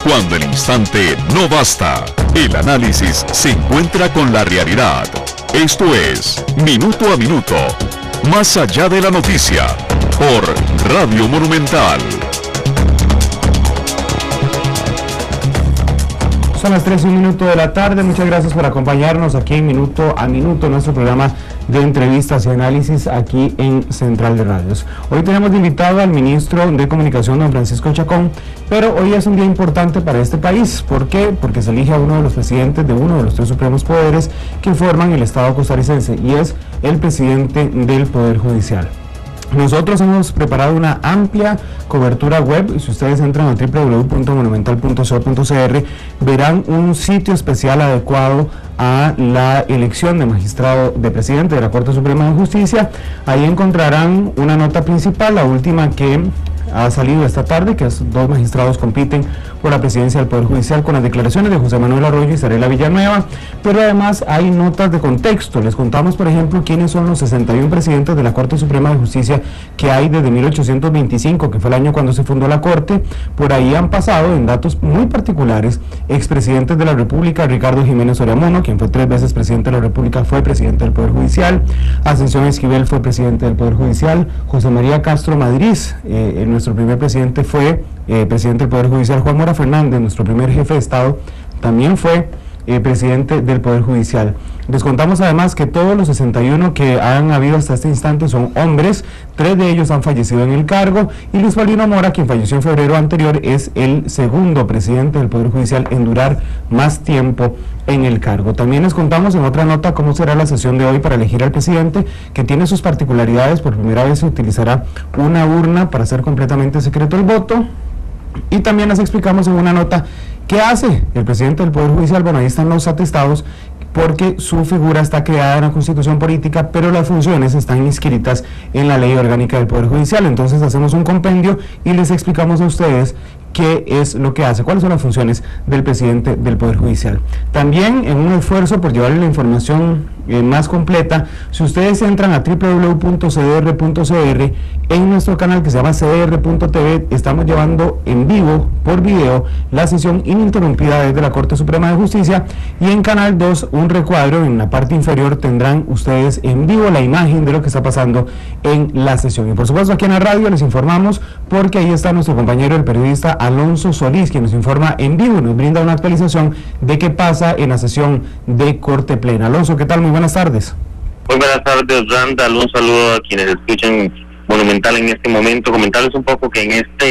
Cuando el instante no basta, el análisis se encuentra con la realidad. Esto es Minuto a Minuto, más allá de la noticia, por Radio Monumental. Son las 3:01 de la tarde. Muchas gracias por acompañarnos aquí en Minuto a Minuto, nuestro programa de entrevistas y análisis aquí en Central de Radios. Hoy tenemos de invitado al ministro de Comunicación, don Francisco Chacón, pero hoy es un día importante para este país. ¿Por qué? Porque se elige a uno de los presidentes de uno de los tres supremos poderes que forman el Estado costarricense, y es el presidente del Poder Judicial. Nosotros hemos preparado una amplia cobertura web. Si ustedes entran a www.monumental.co.cr, verán un sitio especial adecuado a la elección de magistrado, de presidente de la Corte Suprema de Justicia. Ahí encontrarán una nota principal, la última que ha salido esta tarde, que es: dos magistrados compiten por la presidencia del Poder Judicial, con las declaraciones de José Manuel Arroyo y Sarela Villanueva, pero además hay notas de contexto. Les contamos, por ejemplo, quiénes son los 61 presidentes de la Corte Suprema de Justicia que hay desde 1825, que fue el año cuando se fundó la Corte. Por ahí han pasado, en datos muy particulares, expresidentes de la República: Ricardo Jiménez Oriamuno, quien fue 3 veces presidente de la República, fue presidente del Poder Judicial; Ascensión Esquivel fue presidente del Poder Judicial; José María Castro Madrid, nuestro primer presidente, fue presidente del Poder Judicial; Juan Mora Fernández, nuestro primer jefe de Estado, también fue presidente del Poder Judicial. Les contamos además que todos los 61 que han habido hasta este instante son hombres. 3 de ellos han fallecido en el cargo, y Luis Paulino Mora, quien falleció en febrero anterior, es el segundo presidente del Poder Judicial en durar más tiempo en el cargo. También les contamos en otra nota cómo será la sesión de hoy para elegir al presidente, que tiene sus particularidades. Por primera vez se utilizará una urna para hacer completamente secreto el voto. Y también les explicamos en una nota qué hace el presidente del Poder Judicial. Bueno, ahí están los atestados, porque su figura está creada en la Constitución Política, pero las funciones están inscritas en la Ley Orgánica del Poder Judicial. Entonces hacemos un compendio y les explicamos a ustedes qué es lo que hace, cuáles son las funciones del presidente del Poder Judicial. También, en un esfuerzo por llevarle la información más completa, si ustedes entran a www.cdr.cr, en nuestro canal que se llama cdr.tv, estamos llevando en vivo, por video, la sesión ininterrumpida desde la Corte Suprema de Justicia, y en Canal 2, un recuadro en la parte inferior, tendrán ustedes en vivo la imagen de lo que está pasando en la sesión. Y por supuesto, aquí en la radio les informamos, porque ahí está nuestro compañero, el periodista Alonso Solís, quien nos informa en vivo y nos brinda una actualización de qué pasa en la sesión de Corte Plena. Alonso, ¿qué tal? Muy buenas tardes. Muy buenas tardes, Randall. Un saludo a quienes escuchan Monumental en este momento. Comentarles un poco que en esta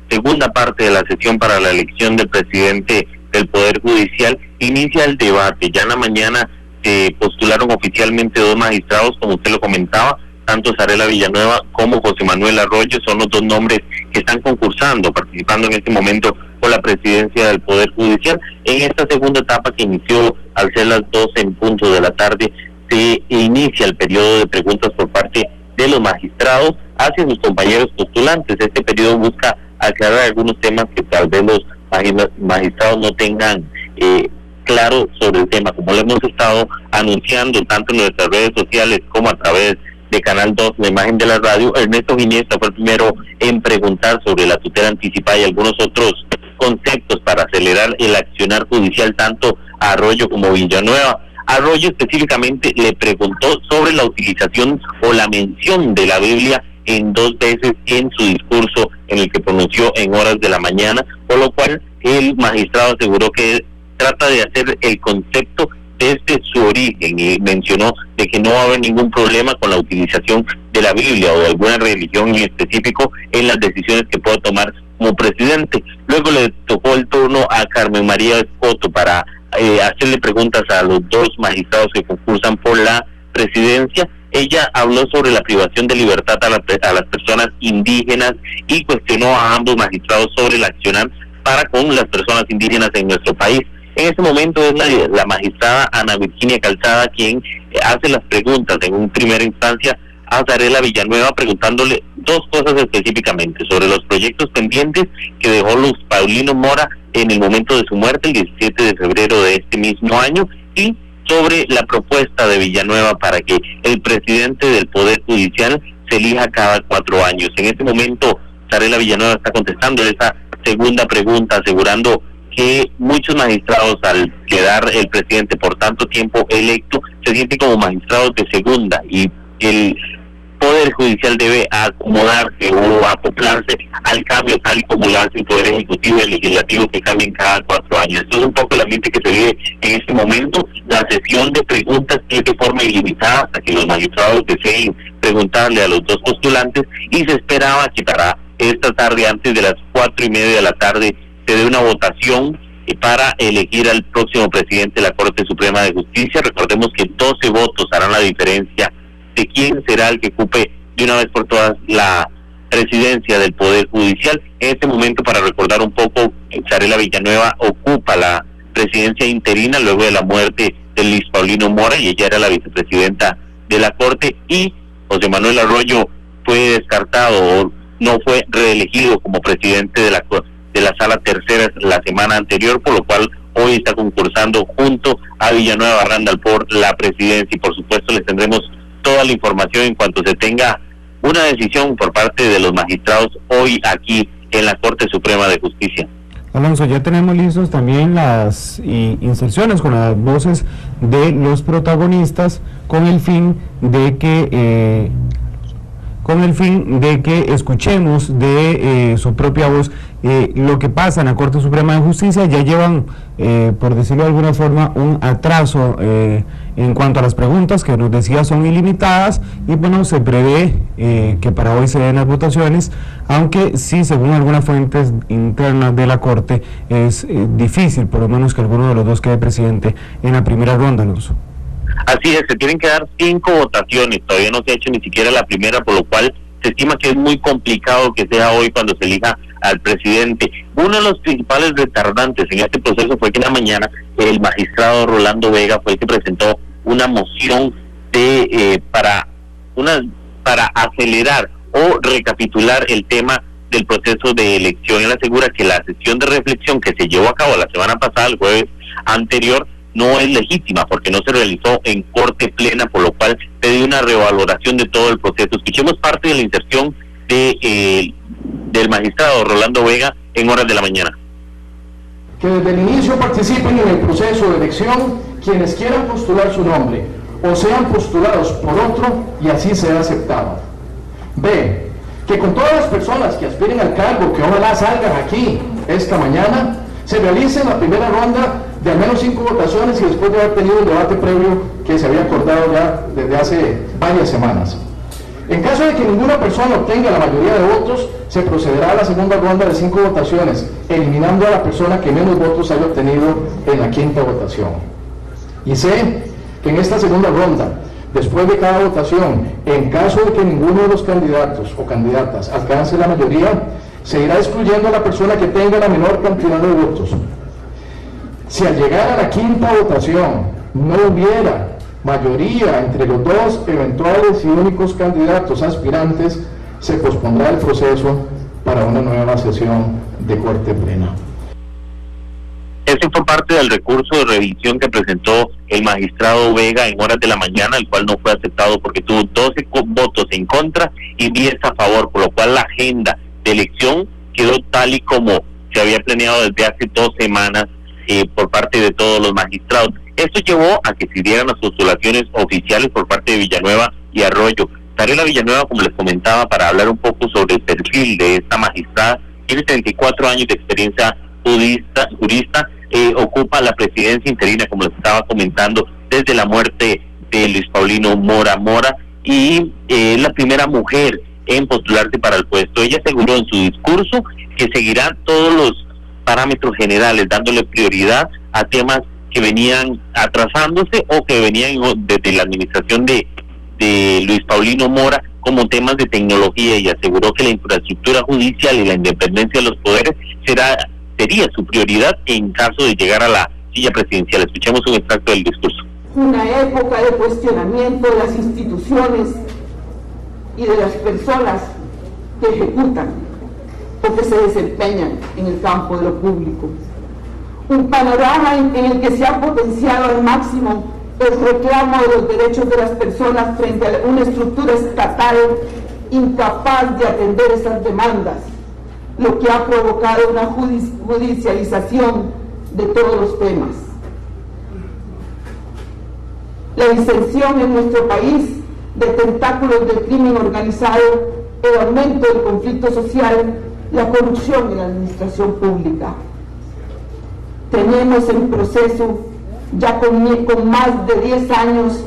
segunda parte de la sesión para la elección del presidente del Poder Judicial inicia el debate. Ya en la mañana se postularon oficialmente 2 magistrados, como usted lo comentaba, tanto Sarela Villanueva como José Manuel Arroyo. Son los 2 nombres que están concursando, participando en este momento por la presidencia del Poder Judicial. En esta segunda etapa, que inició al ser las 12 en punto de la tarde, se inicia el periodo de preguntas por parte de los magistrados hacia sus compañeros postulantes. Este periodo busca aclarar algunos temas que tal vez los magistrados no tengan claro sobre el tema, como lo hemos estado anunciando tanto en nuestras redes sociales como a través de Canal 2, la imagen de la radio. Ernesto Ginesta fue el primero en preguntar sobre la tutela anticipada y algunos otros conceptos para acelerar el accionar judicial tanto a Arroyo como Villanueva. Arroyo específicamente le preguntó sobre la utilización o la mención de la Biblia en 2 veces en su discurso, en el que pronunció en horas de la mañana, por lo cual el magistrado aseguró que trata de hacer el concepto desde su origen, y mencionó de que no va a haber ningún problema con la utilización de la Biblia o de alguna religión en específico en las decisiones que pueda tomar como presidente. Luego le tocó el turno a Carmen María Escoto para hacerle preguntas a los 2 magistrados que concursan por la presidencia. Ella habló sobre la privación de libertad a las personas indígenas y cuestionó a ambos magistrados sobre el accionar para con las personas indígenas en nuestro país. En este momento es la magistrada Ana Virginia Calzada quien hace las preguntas en una primera instancia a Sarela Villanueva, preguntándole 2 cosas específicamente: sobre los proyectos pendientes que dejó Luis Paulino Mora en el momento de su muerte, el 17 de febrero de este mismo año, y sobre la propuesta de Villanueva para que el presidente del Poder Judicial se elija cada 4 años. En este momento, Sarela Villanueva está contestando esa segunda pregunta, asegurando que muchos magistrados, al quedar el presidente por tanto tiempo electo, se sienten como magistrados de segunda, y el Poder Judicial debe acomodarse o acoplarse al cambio tal y como lo hace el Poder Ejecutivo y el Legislativo, que cambian cada 4 años. Esto es un poco el ambiente que se vive en este momento. La sesión de preguntas es de forma ilimitada hasta que los magistrados deseen preguntarle a los dos postulantes, y se esperaba que para esta tarde, antes de las 4:30 de la tarde, se dé una votación para elegir al próximo presidente de la Corte Suprema de Justicia. Recordemos que 12 votos harán la diferencia de quién será el que ocupe de una vez por todas la presidencia del Poder Judicial. En este momento, para recordar un poco, Zarela Villanueva ocupa la presidencia interina luego de la muerte de Luis Paulino Mora, y ella era la vicepresidenta de la Corte, y José Manuel Arroyo fue descartado o no fue reelegido como presidente de la Sala Tercera la semana anterior, por lo cual hoy está concursando junto a Villanueva Barrandal por la presidencia, y por supuesto les tendremos toda la información en cuanto se tenga una decisión por parte de los magistrados hoy aquí en la Corte Suprema de Justicia. Alonso, ya tenemos listos también las inserciones con las voces de los protagonistas con el fin de que escuchemos de su propia voz lo que pasa en la Corte Suprema de Justicia. Ya llevan, por decirlo de alguna forma, un atraso en cuanto a las preguntas, que nos decía son ilimitadas, y bueno, se prevé que para hoy se den las votaciones, aunque sí, según algunas fuentes internas de la Corte, es difícil, por lo menos, que alguno de los dos quede presidente en la primera ronda, Alonso. Así es, se tienen que dar 5 votaciones, todavía no se ha hecho ni siquiera la primera, por lo cual se estima que es muy complicado que sea hoy cuando se elija al presidente. Uno de los principales retardantes en este proceso fue que en la mañana el magistrado Rolando Vega fue el que presentó una moción para acelerar o recapitular el tema del proceso de elección. Él asegura que la sesión de reflexión que se llevó a cabo la semana pasada, el jueves anterior, no es legítima porque no se realizó en corte plena, por lo cual pide una revaloración de todo el proceso. Escuchemos parte de la inserción del magistrado Rolando Vega en horas de la mañana. Que desde el inicio participen en el proceso de elección quienes quieran postular su nombre o sean postulados por otro y así sea aceptado. B. Que con todas las personas que aspiren al cargo, que ojalá salgan aquí esta mañana, se realice la primera ronda de al menos 5 votaciones, y después de haber tenido un debate previo que se había acordado ya desde hace varias semanas. En caso de que ninguna persona obtenga la mayoría de votos, se procederá a la segunda ronda de 5 votaciones, eliminando a la persona que menos votos haya obtenido en la quinta votación. Y C, que en esta segunda ronda, después de cada votación, en caso de que ninguno de los candidatos o candidatas alcance la mayoría, se irá excluyendo a la persona que tenga la menor cantidad de votos. Si al llegar a la quinta votación no hubiera mayoría entre los dos eventuales y únicos candidatos aspirantes, se pospondrá el proceso para una nueva sesión de corte plena. Este fue parte del recurso de revisión que presentó el magistrado Vega en horas de la mañana, el cual no fue aceptado porque tuvo 12 votos en contra y 10 a favor, por lo cual la agenda de elección quedó tal y como se había planeado desde hace 2 semanas por parte de todos los magistrados. Esto llevó a que se dieran las postulaciones oficiales por parte de Villanueva y Arroyo. Zarela Villanueva, como les comentaba, para hablar un poco sobre el perfil de esta magistrada, tiene 34 años de experiencia jurista, ocupa la presidencia interina, como les estaba comentando, desde la muerte de Luis Paulino Mora, y es la primera mujer en postularse para el puesto. Ella aseguró en su discurso que seguirá todos los parámetros generales, dándole prioridad a temas que venían atrasándose o que venían desde la administración de Luis Paulino Mora, como temas de tecnología, y aseguró que la infraestructura judicial y la independencia de los poderes sería su prioridad en caso de llegar a la silla presidencial. Escuchemos un extracto del discurso. Una época de cuestionamiento de las instituciones y de las personas que ejecutan o que se desempeñan en el campo de lo público. Un panorama en el que se ha potenciado al máximo el reclamo de los derechos de las personas frente a una estructura estatal incapaz de atender esas demandas, lo que ha provocado una judicialización de todos los temas. La disensión en nuestro país de tentáculos del crimen organizado, el aumento del conflicto social, la corrupción en la administración pública. Tenemos en proceso, ya con más de 10 años,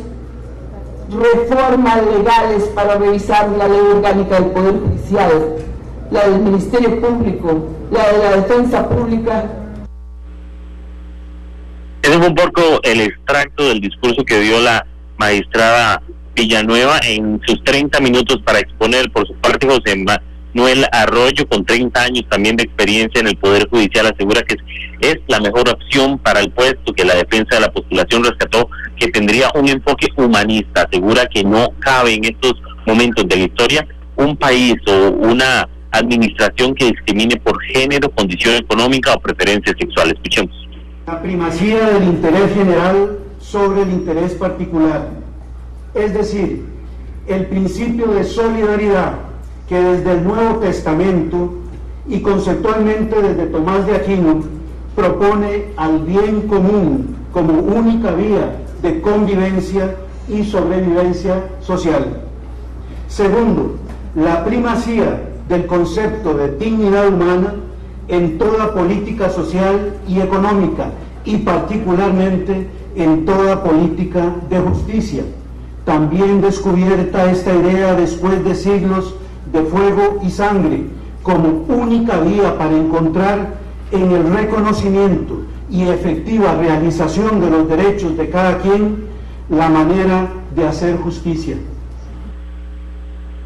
reformas legales para revisar la ley orgánica del Poder Judicial, la del Ministerio Público, la de la Defensa Pública. Ese es un poco el extracto del discurso que dio la magistrada Villanueva en sus 30 minutos para exponer. Por su parte, José Manuel Arroyo, con 30 años también de experiencia en el Poder Judicial, asegura que es la mejor opción para el puesto, que la defensa de la postulación rescató que tendría un enfoque humanista. Asegura que no cabe en estos momentos de la historia un país o una administración que discrimine por género, condición económica o preferencia sexual. Escuchemos. La primacía del interés general sobre el interés particular, es decir, el principio de solidaridad que desde el Nuevo Testamento y conceptualmente desde Tomás de Aquino propone al bien común como única vía de convivencia y sobrevivencia social. Segundo, la primacía del concepto de dignidad humana en toda política social y económica, y particularmente en toda política de justicia. También descubierta esta idea después de siglos de fuego y sangre como única vía para encontrar en el reconocimiento y efectiva realización de los derechos de cada quien la manera de hacer justicia.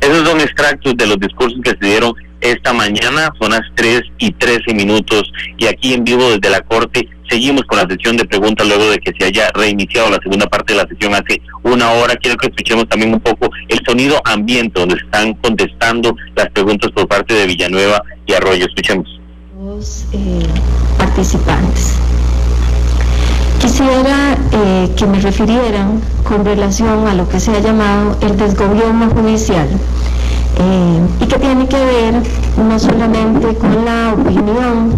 Esos son extractos de los discursos que se dieron esta mañana. Son las 3:13 y aquí en vivo desde la Corte seguimos con la sesión de preguntas luego de que se haya reiniciado la segunda parte de la sesión hace una hora. Quiero que escuchemos también un poco el sonido ambiente donde se están contestando las preguntas por parte de Villanueva y Arroyo. Escuchemos. Los participantes. Quisiera que me refirieran con relación a lo que se ha llamado el desgobierno judicial y que tiene que ver no solamente con la opinión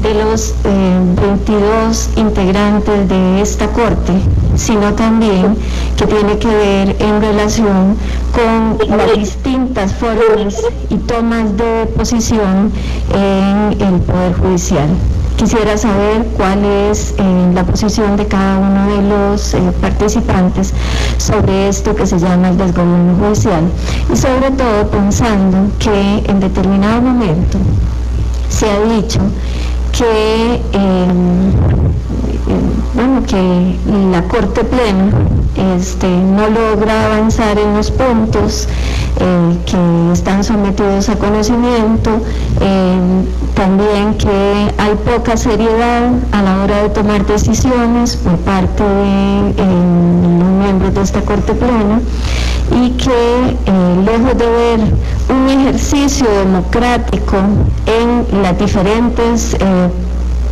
de los 22 integrantes de esta Corte, sino también que tiene que ver en relación con las distintas formas y tomas de posición en el Poder Judicial. Quisiera saber cuál es la posición de cada uno de los participantes sobre esto que se llama el desgobierno judicial, y sobre todo pensando que en determinado momento se ha dicho que que la Corte Plena no logra avanzar en los puntos que están sometidos a conocimiento, también que hay poca seriedad a la hora de tomar decisiones por parte de los miembros de esta Corte Plena, y que lejos de ver un ejercicio democrático en las diferentes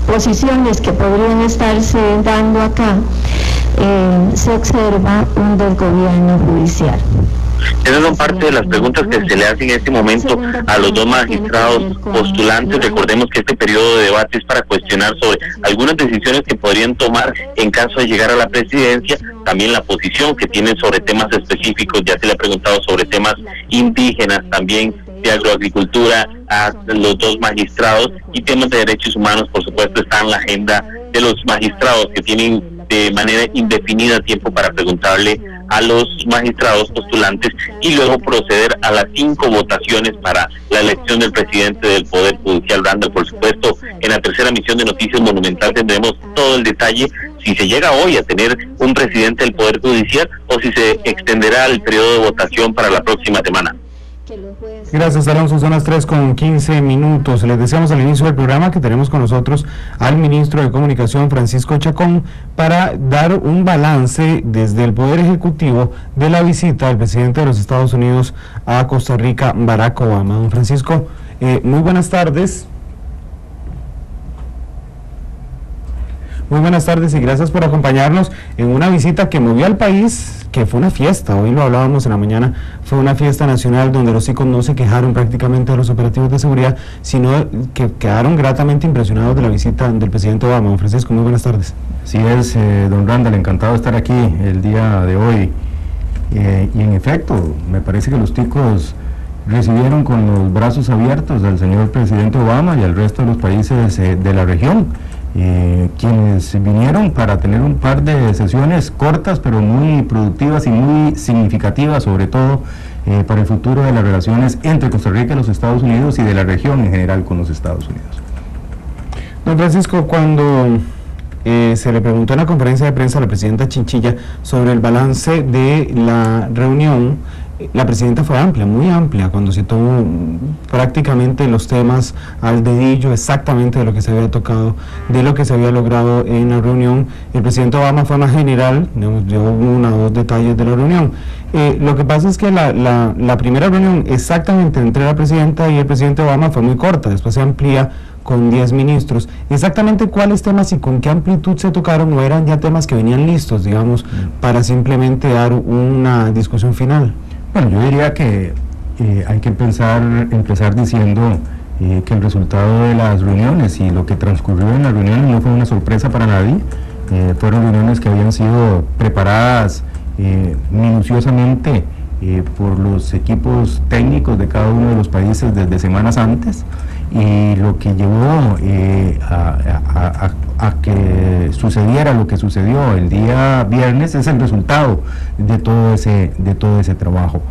posiciones que podrían estarse dando acá, se observa un desgobierno judicial. Esas son parte de las preguntas que se le hacen en este momento a los dos magistrados postulantes. Recordemos que este periodo de debate es para cuestionar sobre algunas decisiones que podrían tomar en caso de llegar a la presidencia, también la posición que tienen sobre temas específicos. Ya se le ha preguntado sobre temas indígenas, también de agroagricultura a los dos magistrados, y temas de derechos humanos, por supuesto, está en la agenda de los magistrados, que tienen de manera indefinida tiempo para preguntarle a los magistrados postulantes y luego proceder a las 5 votaciones para la elección del presidente del Poder Judicial. Randall, por supuesto, en la tercera emisión de Noticias Monumental tendremos todo el detalle, si se llega hoy a tener un presidente del Poder Judicial o si se extenderá el periodo de votación para la próxima semana. Gracias, Alonso. Son las 3:15. Les decíamos al inicio del programa que tenemos con nosotros al ministro de Comunicación, Francisco Chacón, para dar un balance desde el Poder Ejecutivo de la visita del presidente de los Estados Unidos a Costa Rica, Barack Obama. Don Francisco, muy buenas tardes. Muy buenas tardes y gracias por acompañarnos en una visita que movió al país, que fue una fiesta, hoy lo hablábamos en la mañana, fue una fiesta nacional donde los ticos no se quejaron prácticamente de los operativos de seguridad, sino que quedaron gratamente impresionados de la visita del presidente Obama. Don Francisco, muy buenas tardes. Así es, don Randall, encantado de estar aquí el día de hoy. Y en efecto, me parece que los ticos recibieron con los brazos abiertos al señor presidente Obama y al resto de los países de la región, quienes vinieron para tener un par de sesiones cortas pero muy productivas y muy significativas, sobre todo para el futuro de las relaciones entre Costa Rica y los Estados Unidos y de la región en general con los Estados Unidos. Don Francisco, cuando se le preguntó en la conferencia de prensa a la presidenta Chinchilla sobre el balance de la reunión, la presidenta fue amplia, muy amplia, cuando citó prácticamente los temas al dedillo, exactamente de lo que se había tocado, de lo que se había logrado en la reunión. El presidente Obama fue más general, digamos, dio 1 o 2 detalles de la reunión. Lo que pasa es que la primera reunión exactamente entre la presidenta y el presidente Obama fue muy corta, después se amplía con 10 ministros. Exactamente cuáles temas y con qué amplitud se tocaron, o eran ya temas que venían listos, digamos, para simplemente dar una discusión final. Bueno, yo diría que hay que empezar diciendo que el resultado de las reuniones y lo que transcurrió en las reuniones no fue una sorpresa para nadie. Fueron reuniones que habían sido preparadas minuciosamente por los equipos técnicos de cada uno de los países desde semanas antes, y lo que llevó a que sucediera lo que sucedió el día viernes es el resultado de todo ese trabajo.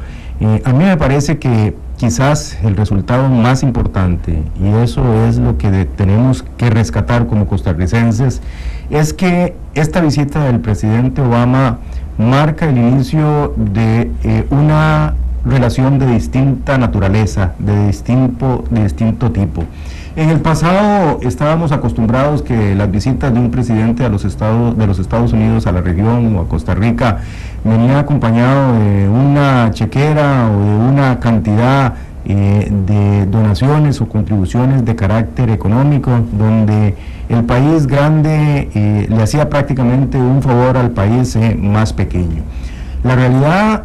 A mí me parece que quizás el resultado más importante, y eso es lo que tenemos que rescatar como costarricenses, es que esta visita del presidente Obama marca el inicio de una relación de distinta naturaleza, de distinto tipo. En el pasado estábamos acostumbrados que las visitas de un presidente de los Estados Unidos a la región o a Costa Rica venía acompañado de una chequera o de una cantidad de donaciones o contribuciones de carácter económico, donde el país grande le hacía prácticamente un favor al país más pequeño. La realidad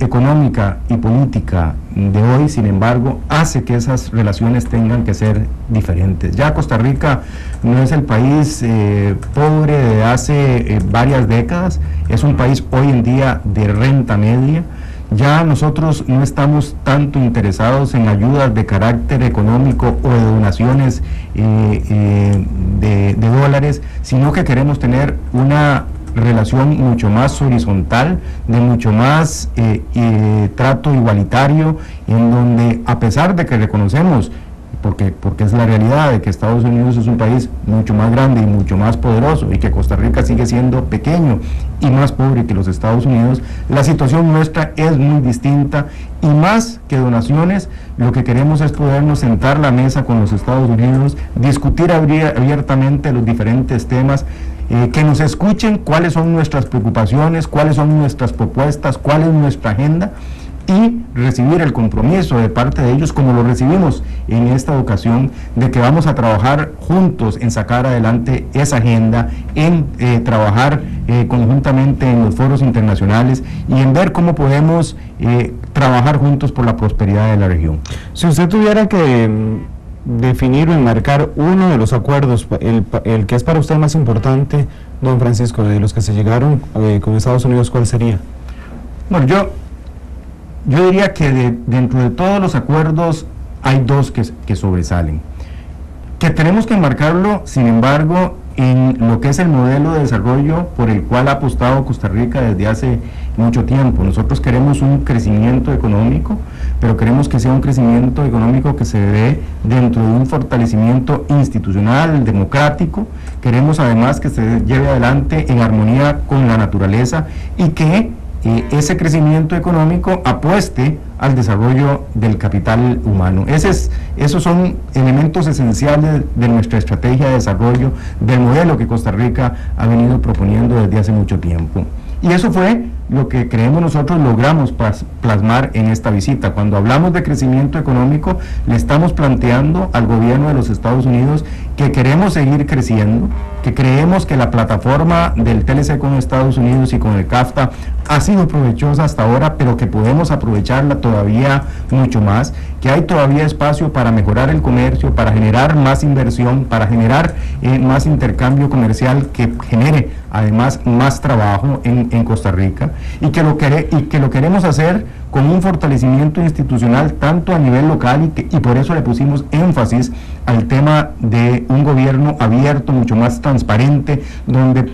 económica y política de hoy, sin embargo, hace que esas relaciones tengan que ser diferentes. Ya Costa Rica no es el país pobre de hace varias décadas, es un país hoy en día de renta media. Ya nosotros no estamos tanto interesados en ayudas de carácter económico o de donaciones de dólares, sino que queremos tener una relación mucho más horizontal, de mucho más trato igualitario, en donde, a pesar de que reconocemos, porque es la realidad de que Estados Unidos es un país mucho más grande y mucho más poderoso, y que Costa Rica sigue siendo pequeño y más pobre que los Estados Unidos, la situación nuestra es muy distinta, y más que donaciones, lo que queremos es podernos sentar a la mesa con los Estados Unidos, discutir abiertamente los diferentes temas, que nos escuchen cuáles son nuestras preocupaciones, cuáles son nuestras propuestas, cuál es nuestra agenda, y recibir el compromiso de parte de ellos, como lo recibimos en esta ocasión, de que vamos a trabajar juntos en sacar adelante esa agenda, en trabajar conjuntamente en los foros internacionales y en ver cómo podemos trabajar juntos por la prosperidad de la región. Si usted tuviera que definir o enmarcar uno de los acuerdos, el que es para usted más importante, don Francisco, de los que se llegaron con Estados Unidos, ¿cuál sería? Bueno, yo diría que dentro de todos los acuerdos hay dos que sobresalen, que tenemos que enmarcarlo, sin embargo, en lo que es el modelo de desarrollo por el cual ha apostado Costa Rica desde hace mucho tiempo. Nosotros queremos un crecimiento económico, pero queremos que sea un crecimiento económico que se dé dentro de un fortalecimiento institucional, democrático. Queremos además que se lleve adelante en armonía con la naturaleza, y que ese crecimiento económico apueste al desarrollo del capital humano. Esos son elementos esenciales de nuestra estrategia de desarrollo, del modelo que Costa Rica ha venido proponiendo desde hace mucho tiempo. Y eso fue lo que creemos nosotros logramos plasmar en esta visita. Cuando hablamos de crecimiento económico, le estamos planteando al gobierno de los Estados Unidos que queremos seguir creciendo, que creemos que la plataforma del TLC con Estados Unidos y con el CAFTA ha sido provechosa hasta ahora, pero que podemos aprovecharla todavía mucho más, que hay todavía espacio para mejorar el comercio, para generar más inversión, para generar más intercambio comercial que genere además más trabajo en Costa Rica, y que lo queremos hacer con un fortalecimiento institucional tanto a nivel local y por eso le pusimos énfasis al tema de un gobierno abierto, mucho más transparente, donde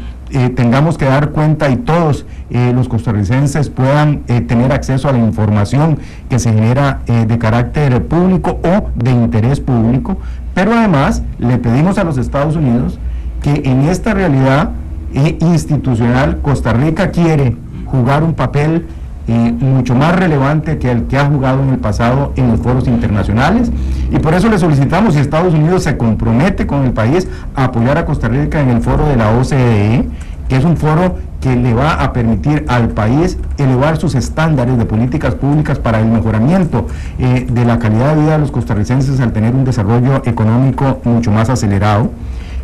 tengamos que dar cuenta y todos los costarricenses puedan tener acceso a la información que se genera de carácter público o de interés público, pero además le pedimos a los Estados Unidos que en esta realidad institucional Costa Rica quiere jugar un papel mucho más relevante que el que ha jugado en el pasado en los foros internacionales, y por eso le solicitamos, si Estados Unidos se compromete con el país a apoyar a Costa Rica en el foro de la OCDE, que es un foro que le va a permitir al país elevar sus estándares de políticas públicas para el mejoramiento de la calidad de vida de los costarricenses al tener un desarrollo económico mucho más acelerado,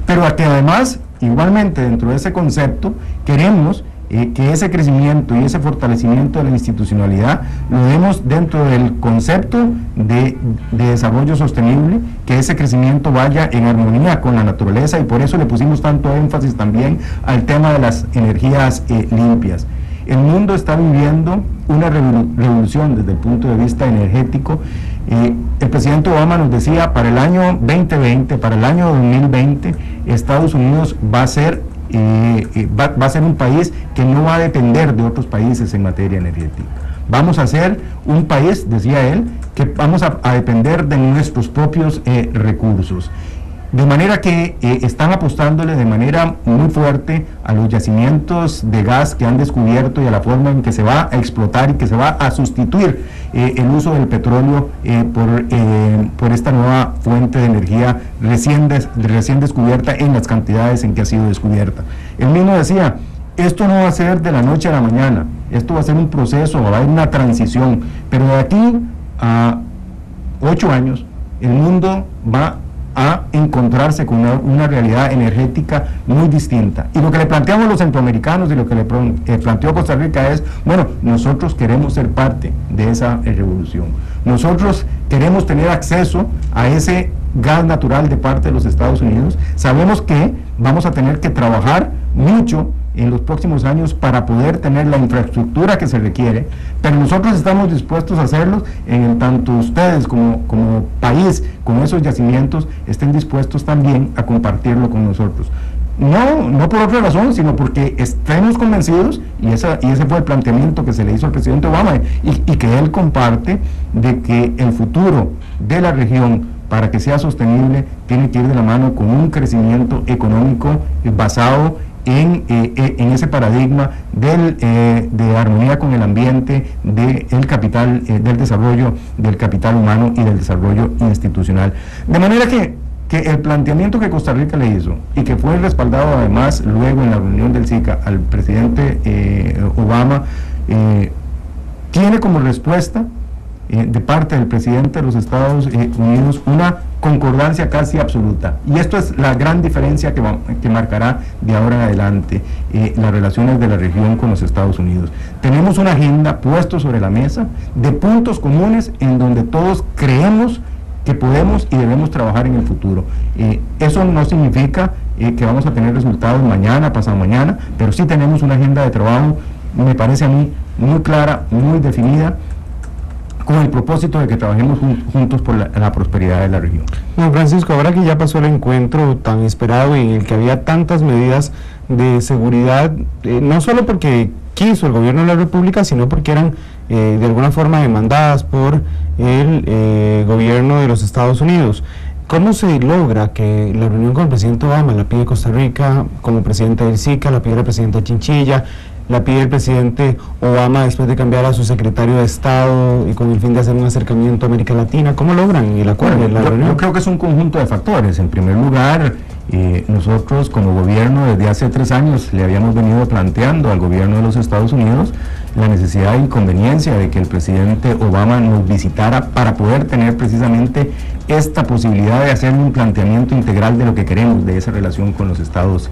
pero a que además, igualmente dentro de ese concepto, queremos que ese crecimiento y ese fortalecimiento de la institucionalidad lo demos dentro del concepto de desarrollo sostenible, que ese crecimiento vaya en armonía con la naturaleza, y por eso le pusimos tanto énfasis también al tema de las energías limpias. El mundo está viviendo una revolución desde el punto de vista energético. El presidente Obama nos decía, para el año 2020, para el año 2020, Estados Unidos va a ser un país que no va a depender de otros países en materia energética. Vamos a ser un país, decía él, que vamos a depender de nuestros propios recursos. De manera que están apostándole de manera muy fuerte a los yacimientos de gas que han descubierto y a la forma en que se va a explotar y que se va a sustituir el uso del petróleo por esta nueva fuente de energía recién descubierta en las cantidades en que ha sido descubierta. Él mismo decía, esto no va a ser de la noche a la mañana, esto va a ser un proceso, va a haber una transición, pero de aquí a 8 años el mundo va a encontrarse con una realidad energética muy distinta. Y lo que le planteamos los centroamericanos y lo que le planteó Costa Rica es, bueno, nosotros queremos ser parte de esa revolución. Nosotros queremos tener acceso a ese gas natural de parte de los Estados Unidos. Sabemos que vamos a tener que trabajar mucho en los próximos años para poder tener la infraestructura que se requiere, pero nosotros estamos dispuestos a hacerlo en tanto ustedes como país con esos yacimientos estén dispuestos también a compartirlo con nosotros. No por otra razón, sino porque estemos convencidos, y ese fue el planteamiento que se le hizo al presidente Obama y que él comparte, de que el futuro de la región, para que sea sostenible, tiene que ir de la mano con un crecimiento económico basado en ese paradigma de armonía con el ambiente, del capital, del desarrollo del capital humano y del desarrollo institucional. De manera que el planteamiento que Costa Rica le hizo, y que fue respaldado además luego en la reunión del SICA al presidente Obama, tiene como respuesta de parte del presidente de los Estados Unidos una concordancia casi absoluta, y esto es la gran diferencia que marcará de ahora en adelante las relaciones de la región con los Estados Unidos. Tenemos una agenda puesta sobre la mesa de puntos comunes en donde todos creemos que podemos y debemos trabajar en el futuro. Eso no significa que vamos a tener resultados mañana, pasado mañana, pero sí tenemos una agenda de trabajo, me parece a mí, muy clara, muy definida, con el propósito de que trabajemos juntos por la prosperidad de la región. Don Francisco, ahora que ya pasó el encuentro tan esperado en el que había tantas medidas de seguridad, no solo porque quiso el gobierno de la República, sino porque eran de alguna forma demandadas por el gobierno de los Estados Unidos, ¿cómo se logra que la reunión con el presidente Obama la pide Costa Rica como presidente del SICA, la pide la presidenta Chinchilla, la pide el presidente Obama después de cambiar a su secretario de Estado y con el fin de hacer un acercamiento a América Latina? ¿Cómo logran el acuerdo? Yo creo que es un conjunto de factores. En primer lugar, nosotros como gobierno desde hace 3 años le habíamos venido planteando al gobierno de los Estados Unidos la necesidad e inconveniencia de que el presidente Obama nos visitara para poder tener precisamente esta posibilidad de hacer un planteamiento integral de lo que queremos de esa relación con los Estados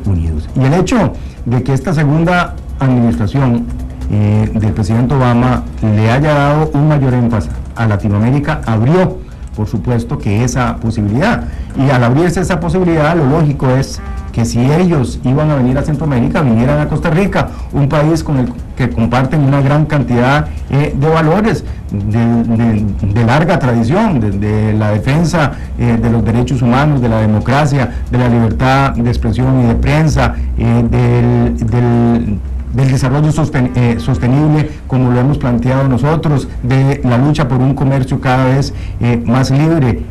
Unidos. Y el hecho de que esta segunda administración del presidente Obama le haya dado un mayor énfasis a Latinoamérica abrió, por supuesto, que esa posibilidad. Y al abrirse esa posibilidad, lo lógico es que si ellos iban a venir a Centroamérica, vinieran a Costa Rica, un país con el que comparten una gran cantidad de valores, de larga tradición, de la defensa de los derechos humanos, de la democracia, de la libertad de expresión y de prensa, del desarrollo sostenible, como lo hemos planteado nosotros, de la lucha por un comercio cada vez más libre.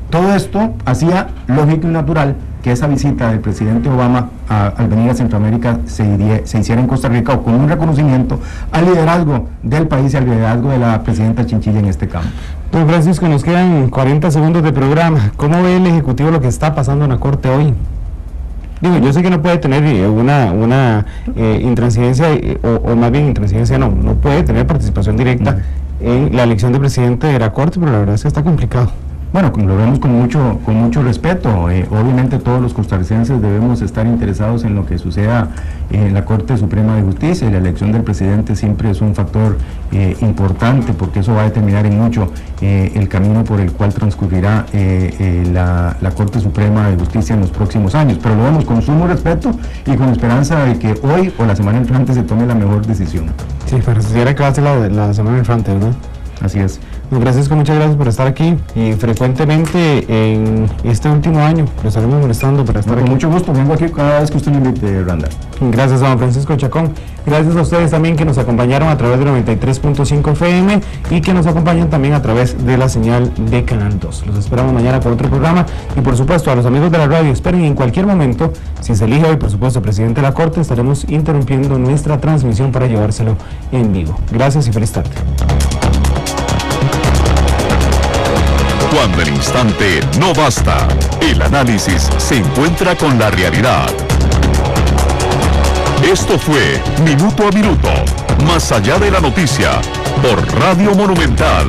Todo esto hacía lógico y natural que esa visita del presidente Obama al venir a Centroamérica se hiciera en Costa Rica, o con un reconocimiento al liderazgo del país y al liderazgo de la presidenta Chinchilla en este campo. Don Francisco, nos quedan 40 segundos de programa. ¿Cómo ve el Ejecutivo lo que está pasando en la Corte hoy? Digo, yo sé que no puede tener una intransigencia, o más bien intransigencia no puede tener participación directa en la elección de presidente de la Corte, pero la verdad es que está complicado. Bueno, lo vemos con mucho respeto. Obviamente todos los costarricenses debemos estar interesados en lo que suceda en la Corte Suprema de Justicia, y la elección del presidente siempre es un factor importante, porque eso va a determinar en mucho el camino por el cual transcurrirá la Corte Suprema de Justicia en los próximos años. Pero lo vemos con sumo respeto y con esperanza de que hoy o la semana entrante se tome la mejor decisión. Sí, pareciera que va a ser la semana entrante, ¿verdad? Así es. Don Francisco, muchas gracias por estar aquí, y frecuentemente en este último año lo estaremos molestando para estar aquí. Con mucho gusto, vengo aquí cada vez que usted me invite, Randall. Gracias a don Francisco Chacón. Gracias a ustedes también que nos acompañaron a través de 93.5 FM y que nos acompañan también a través de la señal de Canal 2. Los esperamos mañana por otro programa, y por supuesto a los amigos de la radio, esperen en cualquier momento, si se elige hoy por supuesto presidente de la Corte, estaremos interrumpiendo nuestra transmisión para llevárselo en vivo. Gracias y feliz tarde. Cuando el instante no basta, el análisis se encuentra con la realidad. Esto fue Minuto a Minuto, más allá de la noticia, por Radio Monumental.